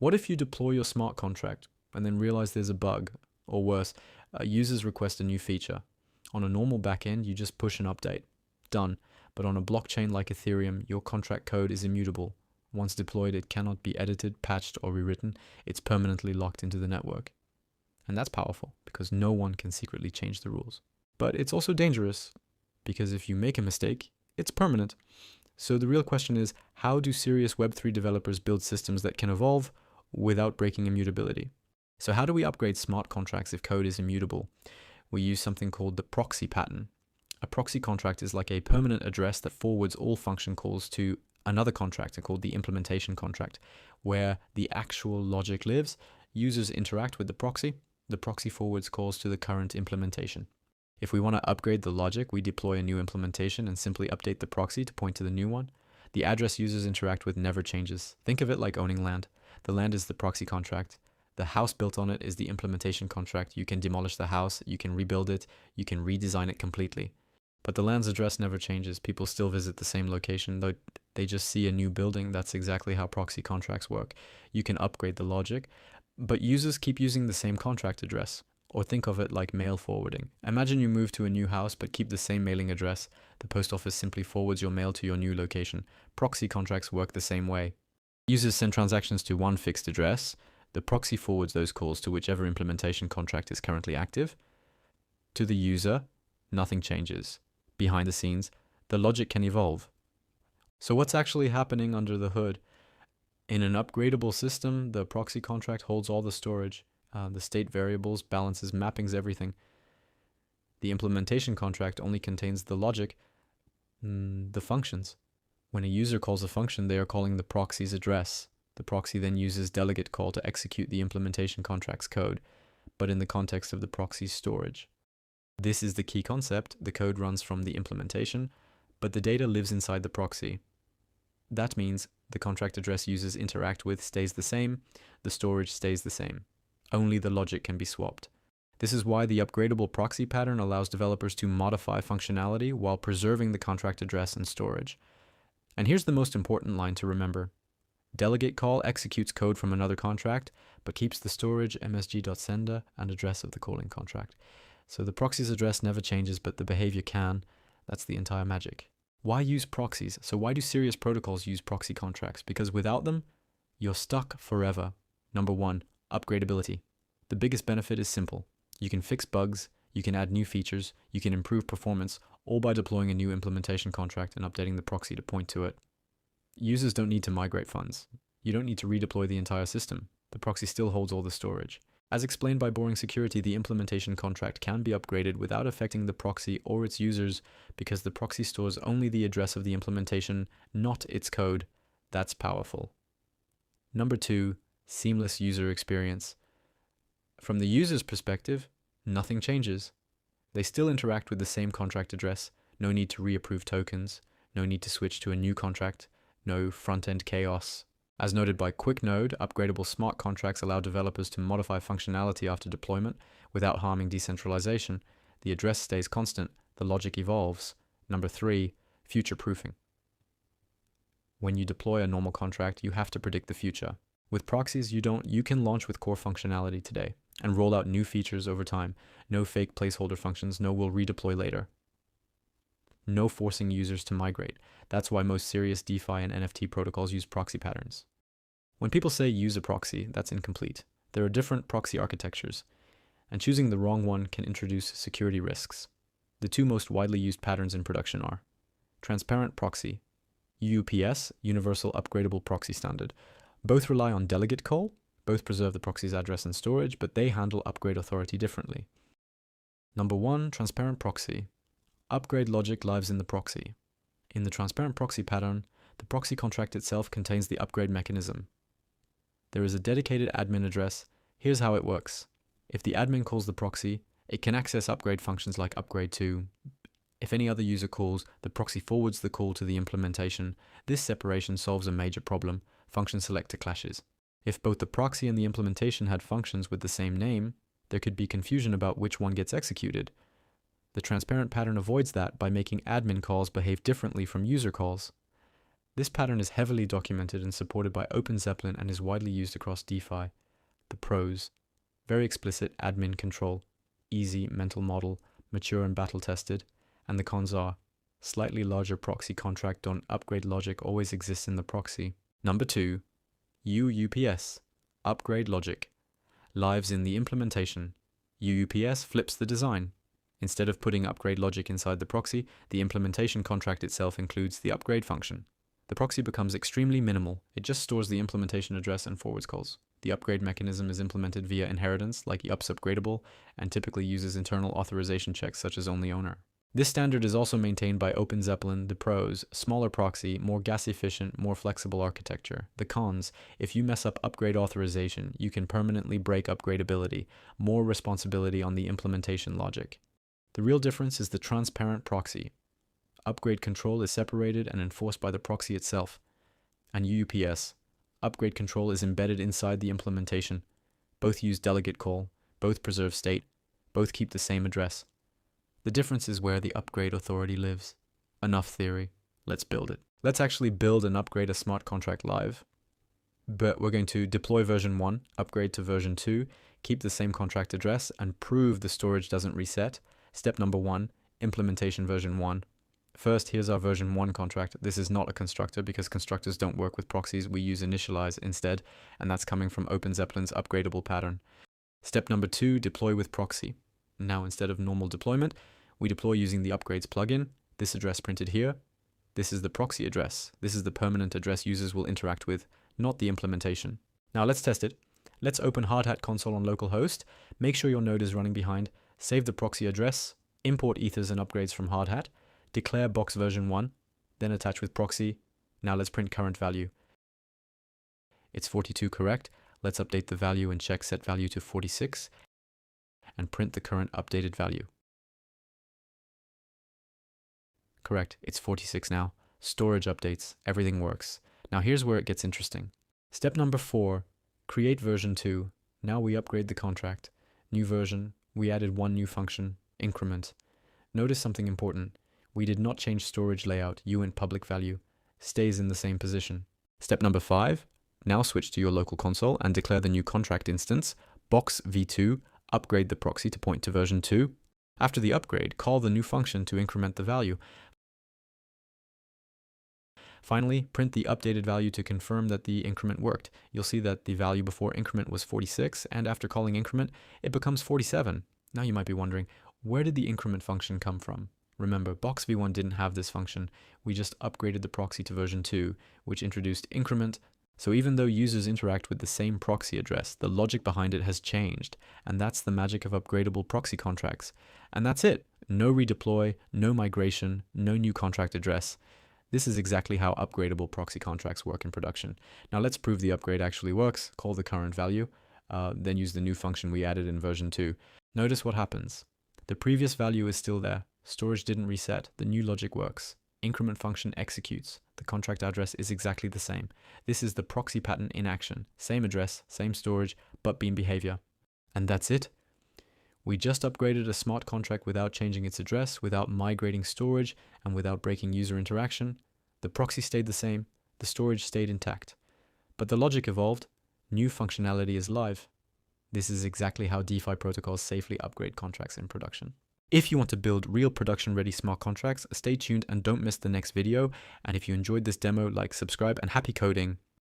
What if you deploy your smart contract and then realize there's a bug, or worse, users request a new feature? On a normal backend, you just push an update. Done. But on a blockchain like Ethereum, your contract code is immutable. Once deployed, it cannot be edited, patched, or rewritten. It's permanently locked into the network. And that's powerful because no one can secretly change the rules. But it's also dangerous because if you make a mistake, it's permanent. So the real question is, how do serious Web3 developers build systems that can evolve without breaking immutability? So how do we upgrade smart contracts if code is immutable? We use something called the proxy pattern. A proxy contract is like a permanent address that forwards all function calls to another contract called the implementation contract, where the actual logic lives. Users interact with the proxy forwards calls to the current implementation. If we want to upgrade the logic, we deploy a new implementation and simply update the proxy to point to the new one. The address users interact with never changes. Think of it like owning land. The land is the proxy contract. The house built on it is the implementation contract. You can demolish the house, you can rebuild it, you can redesign it completely. But the land's address never changes. People still visit the same location, though they just see a new building. That's exactly how proxy contracts work. You can upgrade the logic, but users keep using the same contract address. Or think of it like mail forwarding. Imagine you move to a new house but keep the same mailing address. The post office simply forwards your mail to your new location. Proxy contracts work the same way. Users send transactions to one fixed address. The proxy forwards those calls to whichever implementation contract is currently active. To the user, nothing changes. Behind the scenes, the logic can evolve. So what's actually happening under the hood? In an upgradable system, the proxy contract holds all the storage. The state variables, balances, mappings, everything. The implementation contract only contains the logic, the functions. When a user calls a function, they are calling the proxy's address. The proxy then uses delegate call to execute the implementation contract's code, but in the context of the proxy's storage. This is the key concept. The code runs from the implementation, but the data lives inside the proxy. That means the contract address users interact with stays the same, the storage stays the same. Only the logic can be swapped. This is why the upgradable proxy pattern allows developers to modify functionality while preserving the contract address and storage. And here's the most important line to remember. Delegate call executes code from another contract, but keeps the storage, msg.sender, and address of the calling contract. So the proxy's address never changes, but the behavior can. That's the entire magic. Why use proxies? So why do serious protocols use proxy contracts? Because without them, you're stuck forever. Number one, upgradability. The biggest benefit is simple. You can fix bugs, you can add new features, you can improve performance, all by deploying a new implementation contract and updating the proxy to point to it. Users don't need to migrate funds. You don't need to redeploy the entire system. The proxy still holds all the storage. As explained by Boring Security, the implementation contract can be upgraded without affecting the proxy or its users because the proxy stores only the address of the implementation, not its code. That's powerful. Number two, seamless user experience. From the user's perspective, nothing changes. They still interact with the same contract address, no need to reapprove tokens, no need to switch to a new contract, no front-end chaos. As noted by QuickNode, upgradable smart contracts allow developers to modify functionality after deployment without harming decentralization. The address stays constant, the logic evolves. Number three, future-proofing. When you deploy a normal contract, you have to predict the future. With proxies, you can launch with core functionality today and roll out new features over time. No fake placeholder functions, no we'll redeploy later. No forcing users to migrate. That's why most serious DeFi and NFT protocols use proxy patterns. When people say use a proxy, that's incomplete. There are different proxy architectures, and choosing the wrong one can introduce security risks. The two most widely used patterns in production are transparent proxy, UUPS, Universal Upgradable Proxy Standard. Both rely on delegate call, both preserve the proxy's address and storage, but they handle upgrade authority differently. Number one, transparent proxy. Upgrade logic lives in the proxy. In the transparent proxy pattern, the proxy contract itself contains the upgrade mechanism. There is a dedicated admin address. Here's how it works. If the admin calls the proxy, it can access upgrade functions like upgrade to. If any other user calls, the proxy forwards the call to the implementation. This separation solves a major problem, function selector clashes. If both the proxy and the implementation had functions with the same name, there could be confusion about which one gets executed. The transparent pattern avoids that by making admin calls behave differently from user calls. This pattern is heavily documented and supported by OpenZeppelin and is widely used across DeFi. The pros: very explicit admin control, easy mental model, mature and battle tested. And the cons are: slightly larger proxy contract on upgrade logic always exists in the proxy. Number 2, UUPS, upgrade logic, lives in the implementation. UUPS flips the design. Instead of putting upgrade logic inside the proxy, the implementation contract itself includes the upgrade function. The proxy becomes extremely minimal. It just stores the implementation address and forwards calls. The upgrade mechanism is implemented via inheritance, like UPS upgradable, and typically uses internal authorization checks such as only owner. This standard is also maintained by OpenZeppelin. The pros: smaller proxy, more gas efficient, more flexible architecture. The cons: if you mess up upgrade authorization, you can permanently break upgradability, more responsibility on the implementation logic. The real difference is the transparent proxy. Upgrade control is separated and enforced by the proxy itself. And UUPS, upgrade control is embedded inside the implementation. Both use delegate call, both preserve state, both keep the same address. The difference is where the upgrade authority lives. Enough theory. Let's build it. Let's actually build and upgrade a smart contract live. But we're going to deploy version 1, upgrade to version 2, keep the same contract address, and prove the storage doesn't reset. Step number 1, implementation version 1. First, here's our version 1 contract. This is not a constructor because constructors don't work with proxies. We use initialize instead, and that's coming from OpenZeppelin's upgradable pattern. Step number 2, deploy with proxy. Now, instead of normal deployment, we deploy using the upgrades plugin. This address printed here. This is the proxy address. This is the permanent address users will interact with, not the implementation. Now let's test it. Let's open Hardhat console on localhost. Make sure your node is running behind. Save the proxy address. Import ethers and upgrades from Hardhat. Declare box version 1. Then attach with proxy. Now let's print current value. It's 42 correct. Let's update the value and check set value to 46. And print the current updated value. Correct, it's 46 now. Storage updates, everything works. Now here's where it gets interesting. Step number 4, create version 2. Now we upgrade the contract. New version, we added one new function, increment. Notice something important. We did not change storage layout, uint public value. Stays in the same position. Step number 5, now switch to your local console and declare the new contract instance, box v2, upgrade the proxy to point to version 2. After the upgrade, call the new function to increment the value. Finally, print the updated value to confirm that the increment worked. You'll see that the value before increment was 46, and after calling increment, it becomes 47. Now you might be wondering, where did the increment function come from? Remember, box v1 didn't have this function. We just upgraded the proxy to version 2, which introduced increment. So even though users interact with the same proxy address, the logic behind it has changed. And that's the magic of upgradable proxy contracts. And that's it. No redeploy, no migration, no new contract address. This is exactly how upgradable proxy contracts work in production. Now let's prove the upgrade actually works. Call the current value, then use the new function we added in version 2. Notice what happens. The previous value is still there. Storage didn't reset. The new logic works. Increment function executes. The contract address is exactly the same. This is the proxy pattern in action. Same address, same storage, but beam behavior. And that's it. We just upgraded a smart contract without changing its address, without migrating storage, and without breaking user interaction. The proxy stayed the same, the storage stayed intact. But the logic evolved, new functionality is live. This is exactly how DeFi protocols safely upgrade contracts in production. If you want to build real production-ready smart contracts, stay tuned and don't miss the next video. And if you enjoyed this demo, like, subscribe, and happy coding.